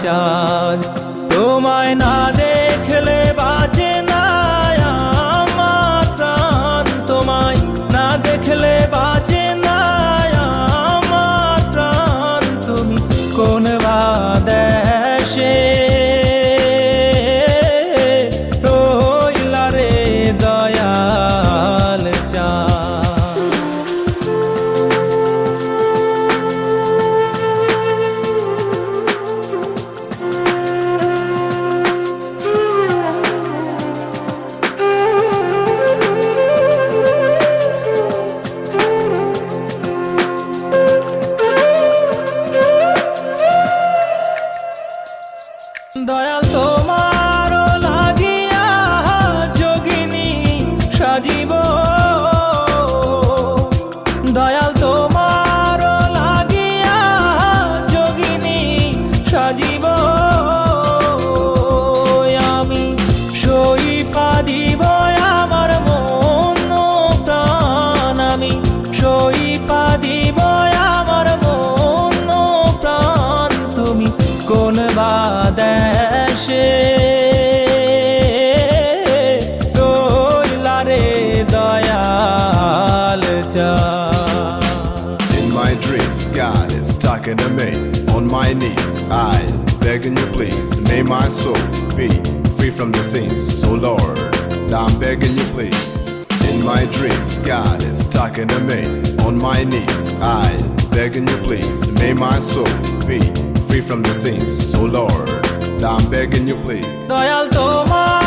চাঁদ। তোমায় না দেখলে বাঁচে না আমার প্রাণ, তোমায় না দেখলে বাঁচে না আমার প্রাণ। তুমি কোন বা দেশে রইলা রে দয়াল চাঁদ। দয়াল তোমার লাগিয়া যোগিনী সাজিব, দয়াল তোমার লাগিয়া যোগিনী সাজিব। আমি সই পা দিব আমার মন প্রাণ, আমি সই পা দিব আমার মন প্রাণ। তুমি কোন বা দেশে রইলা রে দয়াল চাঁদ। In my dreams, God is talking to me. On my knees, I begging you please, may my soul be free from the sins. So Lord, I'm begging you please. In my dreams, God is talking to me. On my knees, I begging you please, may my soul be free from the sins. So Lord, I'm begging you please. Dayal তোমার